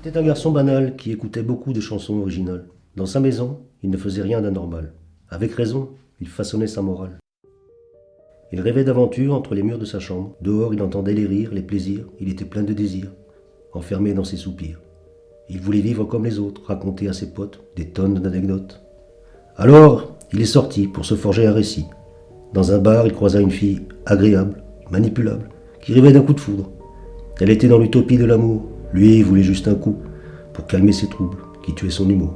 C'était un garçon banal qui écoutait beaucoup de chansons originales. Dans sa maison, il ne faisait rien d'anormal. Avec raison, il façonnait sa morale. Il rêvait d'aventures entre les murs de sa chambre. Dehors, il entendait les rires, les plaisirs. Il était plein de désirs, enfermé dans ses soupirs. Il voulait vivre comme les autres, raconter à ses potes des tonnes d'anecdotes. Alors, il est sorti pour se forger un récit. Dans un bar, il croisa une fille agréable, manipulable, qui rêvait d'un coup de foudre. Elle était dans l'utopie de l'amour. Lui, il voulait juste un coup pour calmer ses troubles, qui tuaient son humour.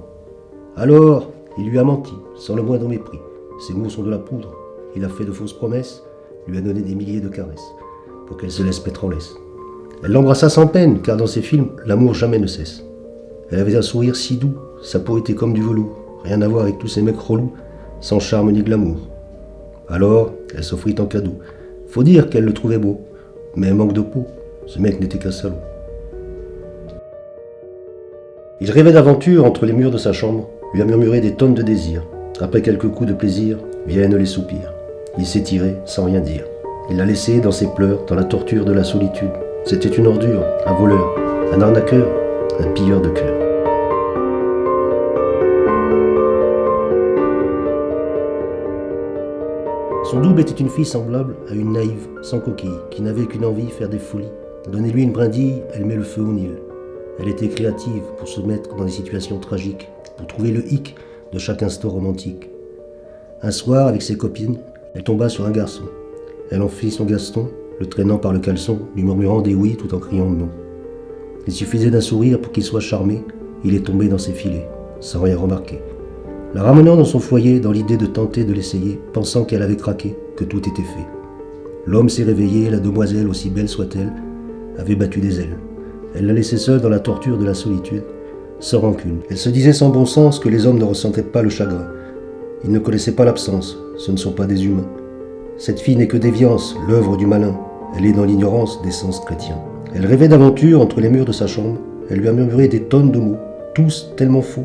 Alors, il lui a menti, sans le moindre mépris. Ses mots sont de la poudre. Il a fait de fausses promesses, lui a donné des milliers de caresses, pour qu'elle se laisse mettre en laisse. Elle l'embrassa sans peine, car dans ses films, l'amour jamais ne cesse. Elle avait un sourire si doux, sa peau était comme du velours, rien à voir avec tous ces mecs relous, sans charme ni glamour. Alors, elle s'offrit en cadeau. Faut dire qu'elle le trouvait beau, mais un manque de peau, ce mec n'était qu'un salaud. Il rêvait d'aventure entre les murs de sa chambre, lui a murmuré des tonnes de désirs. Après quelques coups de plaisir, viennent les soupirs. Il s'est tiré sans rien dire. Il l'a laissé dans ses pleurs, dans la torture de la solitude. C'était une ordure, un voleur, un arnaqueur, un pilleur de cœur. Son double était une fille semblable à une naïve, sans coquille, qui n'avait qu'une envie, faire des folies. Donnez-lui une brindille, elle met le feu au Nil. Elle était créative pour se mettre dans des situations tragiques, pour trouver le hic de chaque instant romantique. Un soir, avec ses copines, elle tomba sur un garçon. Elle en fit son Gaston, le traînant par le caleçon, lui murmurant des oui tout en criant non. Il suffisait d'un sourire pour qu'il soit charmé, il est tombé dans ses filets, sans rien remarquer. La ramenant dans son foyer, dans l'idée de tenter de l'essayer, pensant qu'elle avait craqué, que tout était fait. L'homme s'est réveillé, la demoiselle, aussi belle soit-elle, avait battu des ailes. Elle l'a laissée seule dans la torture de la solitude, sans rancune. Elle se disait sans bon sens que les hommes ne ressentaient pas le chagrin. Ils ne connaissaient pas l'absence, ce ne sont pas des humains. Cette fille n'est que déviance, l'œuvre du malin. Elle est dans l'ignorance des sens chrétiens. Elle rêvait d'aventure entre les murs de sa chambre. Elle lui a murmuré des tonnes de mots, tous tellement faux.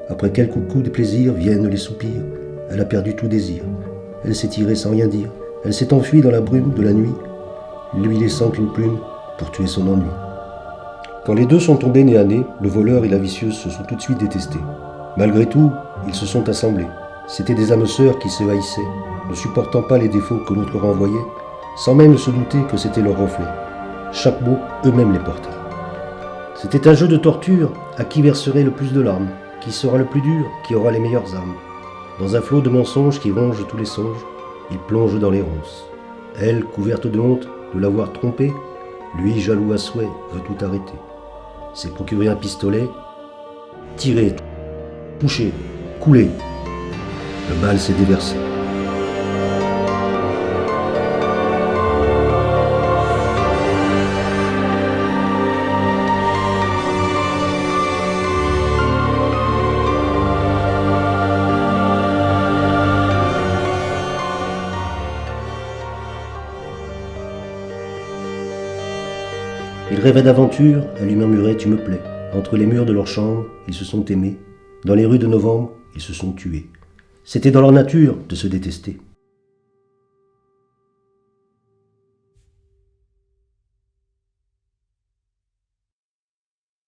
Après quelques coups de plaisir viennent les soupirs. Elle a perdu tout désir. Elle s'est tirée sans rien dire. Elle s'est enfuie dans la brume de la nuit, lui laissant qu'une plume pour tuer son ennui. Quand les deux sont tombés nez à nez, le voleur et la vicieuse se sont tout de suite détestés. Malgré tout, ils se sont assemblés. C'étaient des âmes sœurs qui se haïssaient, ne supportant pas les défauts que l'autre renvoyait, sans même se douter que c'était leur reflet. Chaque mot, eux-mêmes les portaient. C'était un jeu de torture, à qui verserait le plus de larmes, qui sera le plus dur, qui aura les meilleures armes. Dans un flot de mensonges qui ronge tous les songes, il plonge dans les ronces. Elle, couverte de honte de l'avoir trompé, lui, jaloux à souhait, veut tout arrêter. S'est procuré un pistolet, tiré, touché, coulé. Le bal s'est déversé. Il rêvait d'aventure, elle lui murmurait « Tu me plais ». Entre les murs de leur chambre, ils se sont aimés. Dans les rues de novembre, ils se sont tués. C'était dans leur nature de se détester.